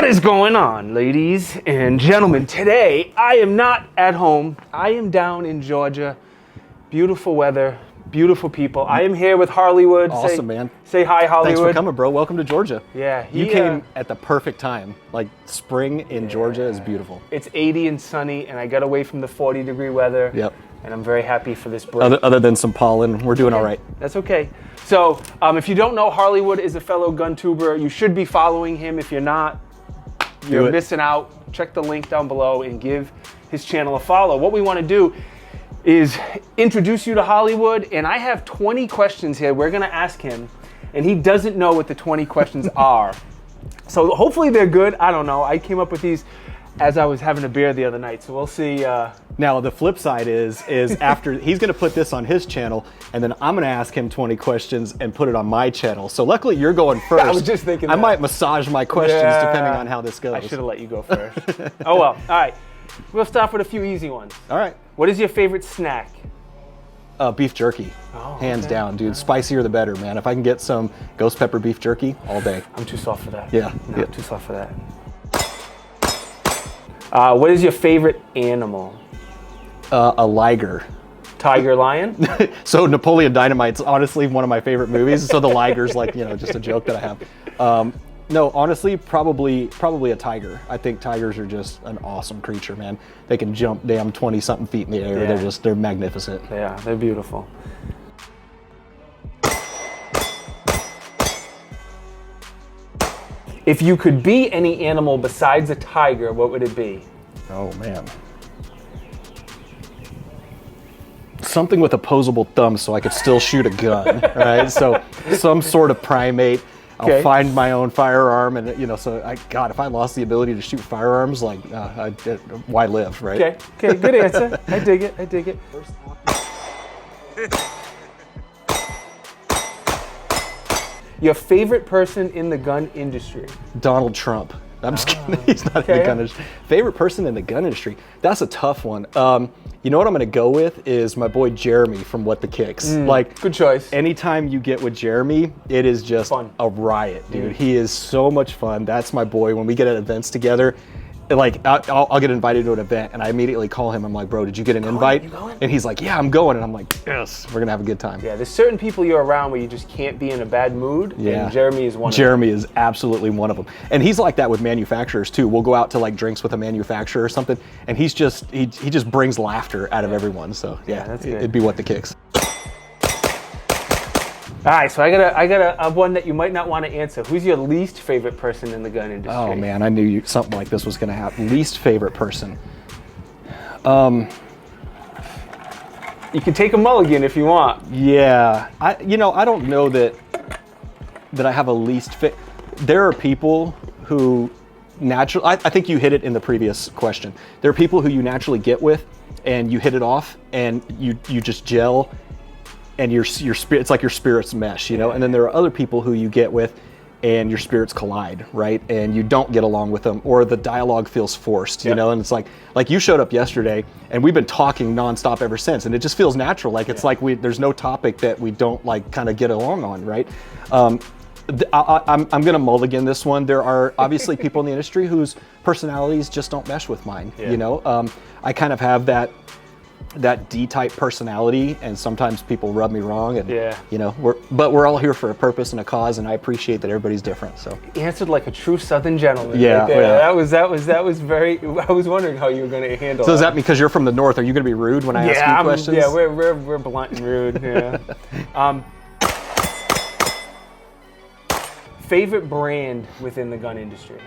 What is going on, ladies and gentlemen? Today, I am not at home. I am down in Georgia. Beautiful weather, beautiful people. I am here with HarleyWood. Awesome, man. Say hi, HarleyWood. Thanks for coming, bro. Welcome to Georgia. Yeah. You came at the perfect time. Like, spring in Georgia is beautiful. It's 80 and sunny, and I got away from the 40-degree weather. Yep. And I'm very happy for this break. Other than some pollen, we're doing all right. That's okay. So, if you don't know, HarleyWood is a fellow gun tuber. You should be following him. If you're not, you're missing out. Check the link down below and give his channel a follow. What we want to do is introduce you to HarleyWood, and I have 20 questions here we're going to ask him, and he doesn't know what the 20 questions are. So hopefully they're good. I don't know. I came up with these as I was having a beer the other night, so we'll see. Now, the flip side is after he's going to put this on his channel, and then I'm going to ask him 20 questions and put it on my channel. So luckily, you're going first. I was just thinking I might massage my questions depending on how this goes. I should have let you go first. Oh, well. All right. We'll start with a few easy ones. All right. What is your favorite snack? Beef jerky. Hands down, dude. Spicier the better, man. If I can get some ghost pepper beef jerky, all day. I'm too soft for that. Yeah. No, too soft for that. What is your favorite animal? A liger. Tiger, lion? So Napoleon Dynamite's honestly one of my favorite movies. So the liger's like, just a joke that I have. No, honestly, probably a tiger. I think tigers are just an awesome creature, man. They can jump damn 20-something feet in the air. Yeah. They're magnificent. Yeah, they're beautiful. If you could be any animal besides a tiger, what would it be? Oh, man. Something with opposable thumbs so I could still shoot a gun, right? So some sort of primate. I'll find my own firearm, and God, if I lost the ability to shoot firearms, like, why live, right? Okay, good answer. I dig it. Your favorite person in the gun industry? Donald Trump. I'm just kidding. He's not in the gun industry. Favorite person in the gun industry? That's a tough one. You know what I'm going to go with is my boy Jeremy from What the Kicks. Like, good choice. Anytime you get with Jeremy, it is just fun. A riot, dude. He is so much fun. That's my boy. When we get at events together, like I'll get invited to an event, and I immediately call him. I'm like, bro, did you get an invite? You going? And he's like, yeah, I'm going. And I'm like, yes, we're gonna have a good time. Yeah, there's certain people you're around where you just can't be in a bad mood. Yeah, and Jeremy is one of them. Jeremy is absolutely one of them. And he's like that with manufacturers too. We'll go out to like drinks with a manufacturer or something, and he just brings laughter out of everyone. So yeah, that's good. It'd be What the Kicks. All right, so I got a one that you might not want to answer. Who's your least favorite person in the gun industry? Oh man, I knew something like this was going to happen. Least favorite person. You can take a mulligan if you want. Yeah, I don't know that I have a least fit. There are people who naturally. I think you hit it in the previous question. There are people who you naturally get with, and you hit it off, and you just gel. And your spirit, it's like your spirits mesh, And then there are other people who you get with, and your spirits collide, right? And you don't get along with them, or the dialogue feels forced, And it's like you showed up yesterday, and we've been talking nonstop ever since, and it just feels natural. Like it's like there's no topic that we don't like kind of get along on, right? I'm gonna mulligan this one. There are obviously people in the industry whose personalities just don't mesh with mine. I kind of have that D-type personality, and sometimes people rub me wrong, and we're all here for a purpose and a cause, and I appreciate that everybody's different. So he answered like a true Southern gentleman. Yeah, right that was very. I was wondering how you were going to handle. So is that because you're from the north? Are you going to be rude when I ask you questions? Yeah, we're blunt and rude. Yeah. Favorite brand within the gun industry?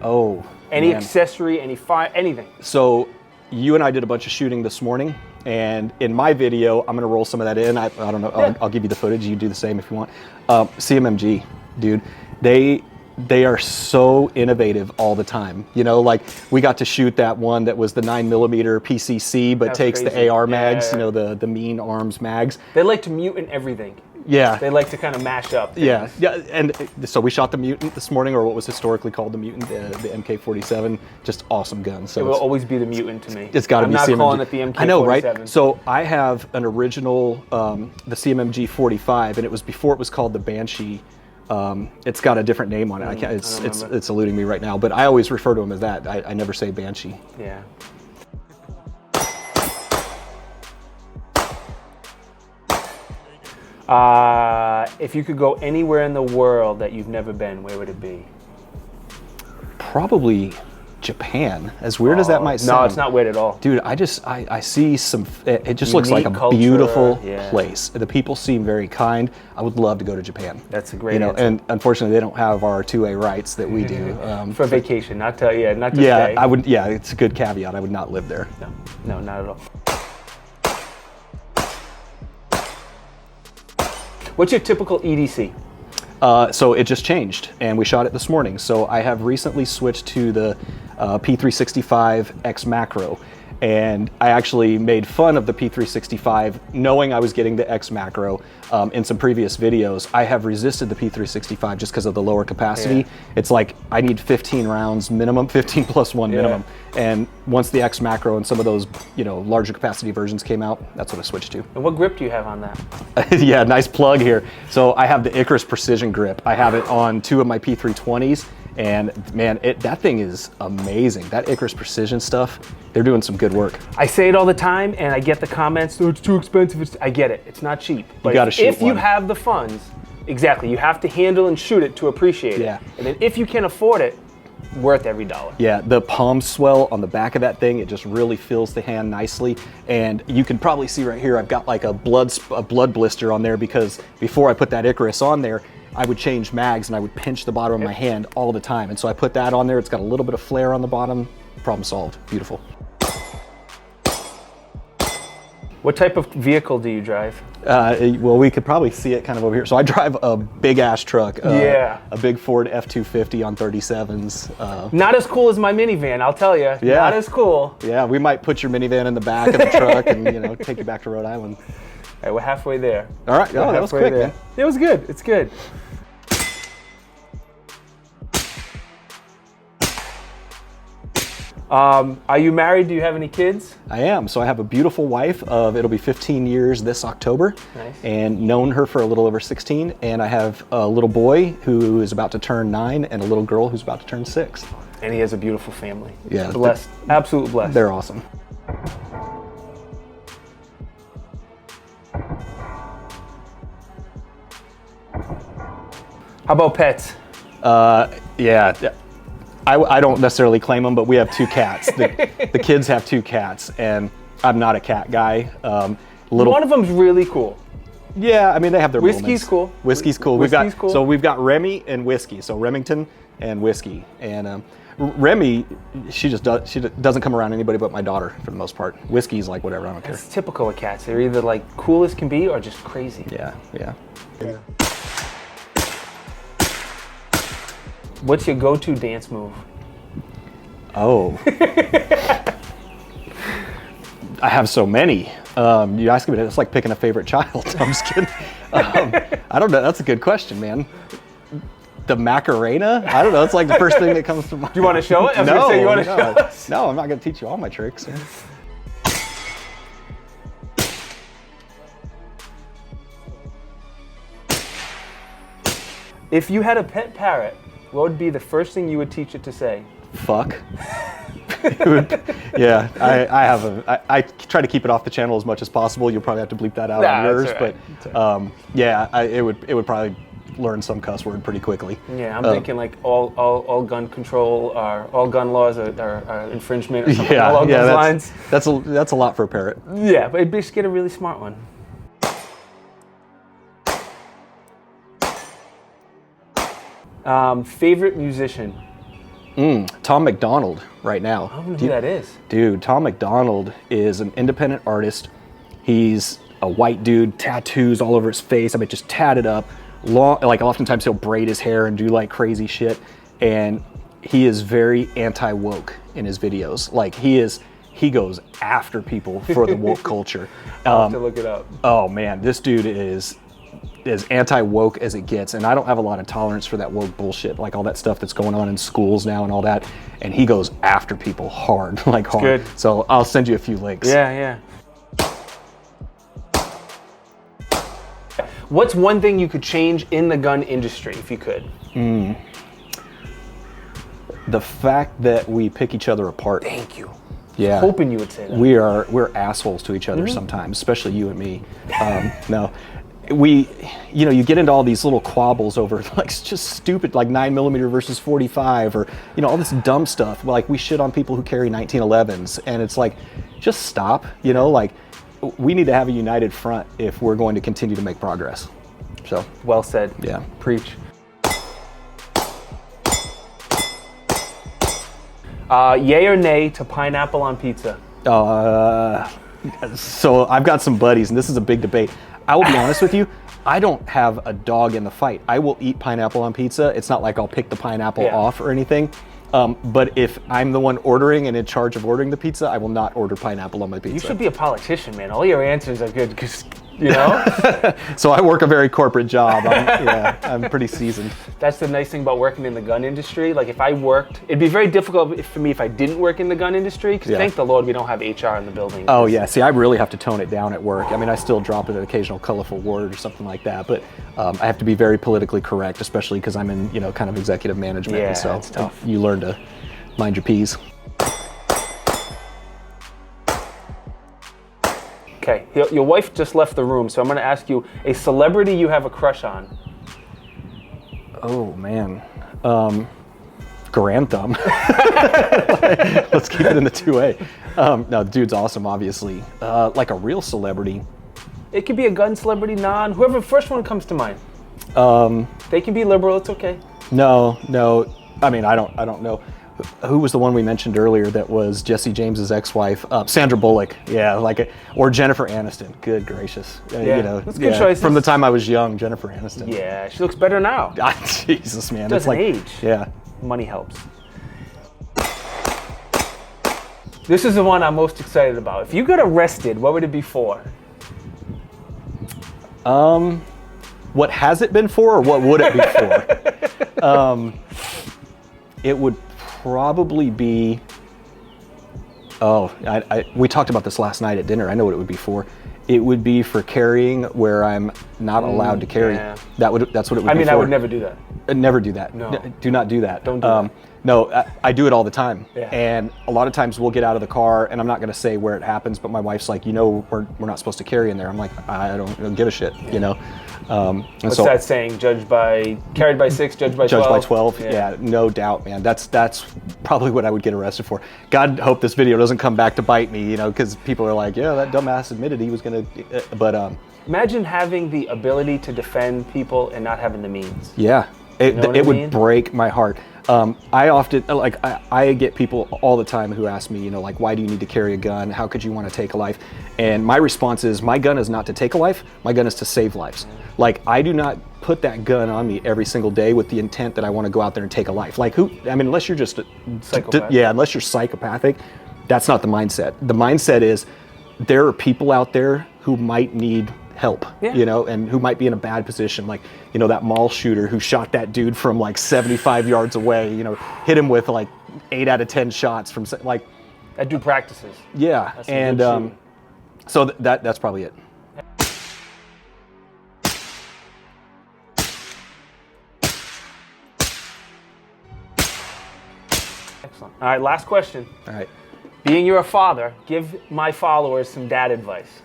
Oh, any accessory, any fire, anything. So. You and I did a bunch of shooting this morning, and in my video, I'm gonna roll some of that in. I don't know. I'll give you the footage. You can do the same if you want. CMMG, dude, they are so innovative all the time. Like we got to shoot that one that was the 9mm PCC, but takes crazy. The AR mags. The mean arms mags. They like to mutant everything. Yeah. They like to kind of mash up things. Yeah, and so we shot the Mutant this morning, or what was historically called the Mutant, the MK47. Just awesome gun. So it will always be the Mutant to me. It's got to be CMMG. I'm not calling it the MK47. I know, right? So I have an original, the CMMG 45, and it was before it was called the Banshee It's got a different name on it. I can't. It's eluding me right now. But I always refer to him as that. I never say Banshee. Yeah. If you could go anywhere in the world that you've never been, where would it be? Probably Japan. As weird as that might sound. No, it's not weird at all. Dude, I see some, it just looks like a culture, beautiful place. The people seem very kind. I would love to go to Japan. That's a great answer. And unfortunately they don't have our 2A rights that we do. For vacation, not to stay. Yeah, it's a good caveat. I would not live there. No, not at all. What's your typical EDC? So it just changed, and we shot it this morning. So I have recently switched to the P365 X Macro, and I actually made fun of the P365 knowing I was getting the X Macro in some previous videos. I have resisted the P365 just because of the lower capacity. Yeah. It's like I need 15 rounds minimum, 15 plus 1 minimum. And once the X Macro and some of those, larger capacity versions came out, that's what I switched to. And what grip do you have on that? Yeah, nice plug here. So I have the Icarus Precision grip. I have it on 2 of my P320s. And man, that thing is amazing. That Icarus Precision stuff, they're doing some good work. I say it all the time, and I get the comments, oh, it's too expensive. I get it, it's not cheap. But you gotta shoot if you have the funds, exactly, you have to handle and shoot it to appreciate it. And then if you can afford it, worth every dollar. Yeah, the palm swell on the back of that thing, it just really fills the hand nicely. And you can probably see right here, I've got like a blood blister on there because before I put that Icarus on there, I would change mags and I would pinch the bottom of my hand all the time. And so I put that on there. It's got a little bit of flare on the bottom. Problem solved. Beautiful. What type of vehicle do you drive? Well, we could probably see it kind of over here. So I drive a big ass truck. A big Ford F-250 on 37s. Not as cool as my minivan, I'll tell you. Yeah. Not as cool. Yeah, we might put your minivan in the back of the truck and take you back to Rhode Island. All right, we're halfway there. All right, that was quick, man. It was good, it's good. Are you married? Do you have any kids? I am. So I have a beautiful wife it'll be 15 years this October. Nice. And known her for a little over 16. And I have a little boy who is about to turn 9 and a little girl who's about to turn 6. And he has a beautiful family. Yeah. Blessed. Absolute blessed. They're awesome. How about pets? Yeah. I don't necessarily claim them, but we have 2 cats. The kids have 2 cats, and I'm not a cat guy. One of them's really cool. Yeah, I mean they have their Whiskey's moments. cool. Whiskey's cool. So we've got Remy and Whiskey. So Remington and Whiskey. And Remy, she doesn't come around anybody but my daughter for the most part. Whiskey's like whatever, I don't care. It's typical of cats. They're either like cool as can be or just crazy. Yeah. What's your go-to dance move? Oh. I have so many. You ask me, it's like picking a favorite child. I'm just kidding. I don't know. That's a good question, man. The Macarena? I don't know. It's like the first thing that comes to mind. Do you want to show it? I was gonna say, you want to show us? No, I'm not going to teach you all my tricks. If you had a pet parrot, what would be the first thing you would teach it to say? Fuck. Yeah, I try to keep it off the channel as much as possible. You'll probably have to bleep that out on yours, right. But yeah, it would probably learn some cuss word pretty quickly. Yeah, I'm thinking like all gun control or all gun laws are infringement or something along those lines. That's a lot for a parrot. Yeah, but just get a really smart one. Favorite musician? Tom McDonald right now. I don't know who that is. Dude, Tom McDonald is an independent artist. He's a white dude, tattoos all over his face. I mean, just tatted up. Long, like oftentimes he'll braid his hair and do like crazy shit. And he is very anti-woke in his videos. Like he goes after people for the woke culture. I'll have to look it up. Oh man, this dude is as anti-woke as it gets, and I don't have a lot of tolerance for that woke bullshit, like all that stuff that's going on in schools now and all that, and he goes after people hard, like hard. Good. So I'll send you a few links. Yeah. What's one thing you could change in the gun industry if you could? The fact that we pick each other apart. Thank you. Yeah. Hoping you would say that. We're assholes to each other sometimes, especially you and me. No, you get into all these little quabbles over like just stupid, like 9mm versus 45, or all this dumb stuff. Like we shit on people who carry 1911s, and it's like, just stop. Like we need to have a united front if we're going to continue to make progress. So well said. Yeah. Preach. Yay or nay to pineapple on pizza? So I've got some buddies, and this is a big debate. I will be honest with you, I don't have a dog in the fight. I will eat pineapple on pizza. It's not like I'll pick the pineapple off or anything. But if I'm the one ordering and in charge of ordering the pizza, I will not order pineapple on my pizza. You should be a politician, man. All your answers are good because, So I work a very corporate job. I'm pretty seasoned. That's the nice thing about working in the gun industry. Like if I worked, it'd be very difficult for me if I didn't work in the gun industry, because thank the Lord we don't have HR in the building. Oh yeah, see I really have to tone it down at work. I mean, I still drop an occasional colorful word or something like that, but I have to be very politically correct, especially because I'm in, kind of executive management. Yeah, and so it's tough. You learn to mind your P's. Okay, your wife just left the room, so I'm going to ask you a celebrity you have a crush on. Oh man, Grand Thumb. Let's keep it in the 2A. No, dude's awesome, obviously. Like a real celebrity. It could be a gun celebrity, whoever first one comes to mind. They can be liberal, it's okay. No. I mean, I don't know. Who was the one we mentioned earlier that was Jesse James's ex-wife? Sandra Bullock. Yeah, or Jennifer Aniston. Good gracious. That's good choices. From the time I was young, Jennifer Aniston. Yeah, she looks better now. Jesus, man. Doesn't age. Yeah. Money helps. This is the one I'm most excited about. If you got arrested, what would it be for? What has it been for, or what would it be for? It would probably be. We talked about this last night at dinner. I know what it would be for. It would be for carrying where I'm not allowed to carry. Yeah. That's what it would be for. I mean, I would never do that. Never do that. No. Do not do that. Don't do that. No, I do it all the time. Yeah. And a lot of times we'll get out of the car, and I'm not going to say where it happens, but my wife's like, we're not supposed to carry in there. I'm like, I don't give a shit, What's that saying? Carried by 6, judged by 12? Judged by 12, yeah, no doubt, man. That's probably what I would get arrested for. God hope this video doesn't come back to bite me, because people are like, yeah, that dumbass admitted he was going to, but... Imagine having the ability to defend people and not having the means. Yeah, it would mean? break my heart. I often, I get people all the time who ask me, why do you need to carry a gun? How could you want to take a life? And my response is, my gun is not to take a life. My gun is to save lives. I do not put that gun on me every single day with the intent that I want to go out there and take a life. Unless you're just psychopath. Unless you're psychopathic, that's not the mindset. The mindset is, there are people out there who might need help, and who might be in a bad position, that mall shooter who shot that dude from 75 yards away, hit him with 8 out of 10 shots from that dude practices. Yeah, and so that's probably it. Excellent. All right, last question. All right. Being you're a father, give my followers some dad advice.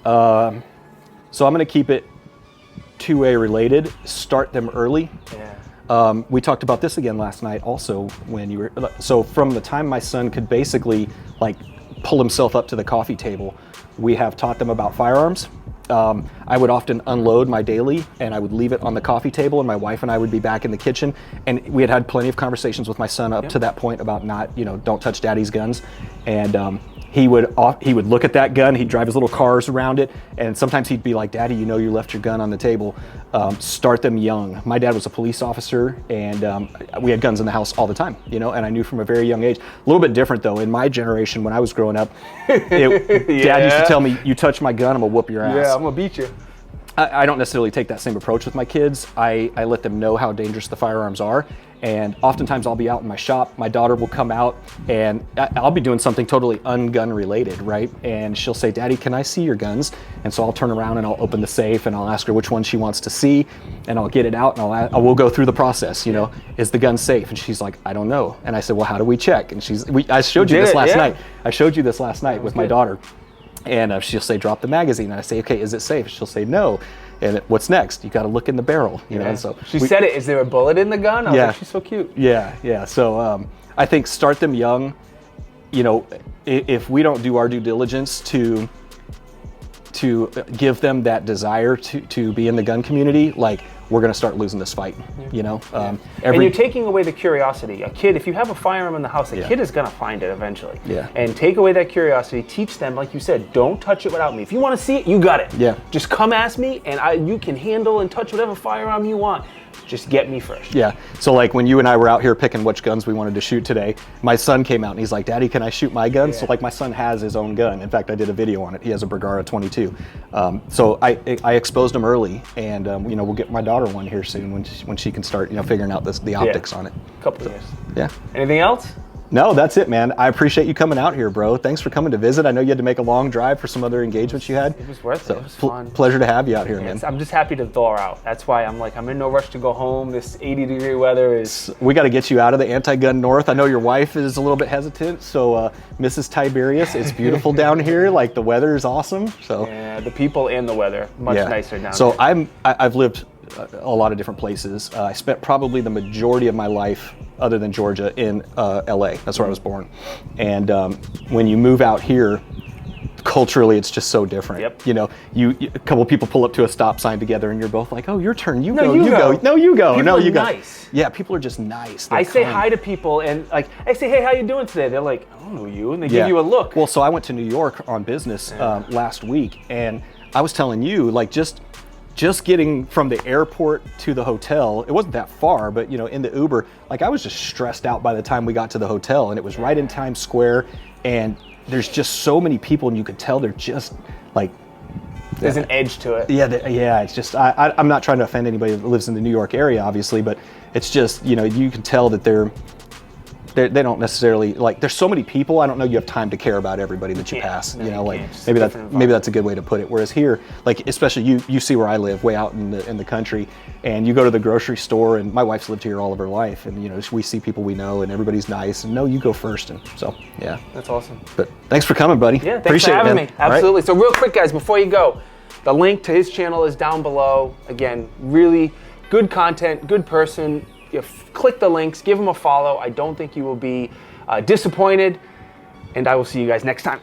So I'm going to keep it 2A related. Start them early. Yeah. We talked about this again last night also when you were, so from the time my son could basically pull himself up to the coffee table, we have taught them about firearms. I would often unload my daily and I would leave it on the coffee table, and my wife and I would be back in the kitchen, and we had plenty of conversations with my son up to that point about not, don't touch daddy's guns. And he would look at that gun, he'd drive his little cars around it, and sometimes he'd be like, Daddy, you left your gun on the table. Start them young. My dad was a police officer, and we had guns in the house all the time, and I knew from a very young age. A little bit different though, in my generation when I was growing up, Dad used to tell me, you touch my gun, I'm gonna whoop your ass. Yeah, I'm gonna beat you. I don't necessarily take that same approach with my kids. I let them know how dangerous the firearms are. And oftentimes I'll be out in my shop, my daughter will come out and I'll be doing something totally un-gun related, right? And she'll say, Daddy, can I see your guns? And so I'll turn around and I'll open the safe and I'll ask her which one she wants to see, and I'll get it out and we'll go through the process, you know, is the gun safe? And she's like, I don't know. And I said, well, how do we check? And I showed you this last night. I showed you this last night with my daughter. And she'll say, drop the magazine. And I say, okay, is it safe? She'll say, no. And what's next? You got to look in the barrel, you know. And so she said it. Is there a bullet in the gun? I was like, she's so cute. Yeah. So I think start them young. You know, if we don't do our due diligence to give them that desire to be in the gun community, like, we're going to start losing this fight, you know? And you're taking away the curiosity. A kid, if you have a firearm in the house, a kid is going to find it eventually. Yeah. And take away that curiosity, teach them, like you said, don't touch it without me. If you want to see it, you got it. Yeah. Just come ask me, and you can handle and touch whatever firearm you want. Just get me first. Yeah. So like when you and I were out here picking which guns we wanted to shoot today, my son came out and he's like, Daddy, can I shoot my gun? So like my son has his own gun. In fact, I did a video on it. He has a Bergara 22. So I exposed him early, and you know, we'll get my daughter one here soon when she can start, you know, figuring out the optics on it. Couple of years. Yeah. Anything else? No, that's it, man. I appreciate you coming out here, bro. Thanks for coming to visit. I know you had to make a long drive for some other engagements you had. It was worth it. It was fun. Pleasure to have you out here, man. I'm just happy to thaw out. That's why I'm in no rush to go home. This 80-degree weather is... We got to get you out of the anti-gun north. I know your wife is a little bit hesitant, so Mrs. Tiberious, it's beautiful down here. Like, the weather is awesome. So yeah, the people and the weather, much nicer down so here. I've lived a lot of different places. I spent probably the majority of my life, other than Georgia, in LA. That's where I was born. And when you move out here, culturally, it's just so different. Yep. You know, a couple of people pull up to a stop sign together, and you're both like, "Oh, your turn. You go. No, you go. No, you go." Nice. Yeah, people are just nice. I say hi to people, and like, I say, "Hey, how you doing today?" They're like, "I don't know you," and they give you a look. Well, so I went to New York on business last week, and I was telling you, like, just getting from the airport to the hotel, it wasn't that far, but you know, in the Uber, like, I was just stressed out by the time we got to the hotel, and it was right in Times Square, and there's just so many people, and you could tell they're just like, there's an edge to it. Yeah. It's just I'm not trying to offend anybody that lives in the New York area, obviously, but it's just, you know, you can tell that they don't necessarily, like, there's so many people, I don't know you have time to care about everybody that you pass. No, you know, like, can't. maybe that's a good way to put it. Whereas here, like, especially you see where I live, way out in the country, and you go to the grocery store, and my wife's lived here all of her life, and you know, we see people we know, and everybody's nice, and no, you go first, and so yeah. That's awesome. But thanks for coming, buddy. Yeah, thanks Appreciate for having it, man. me. Absolutely. So real quick, guys, before you go, the link to his channel is down below. Again, really good content, good person. Click the links, give him a follow. I don't think you will be disappointed, and I will see you guys next time.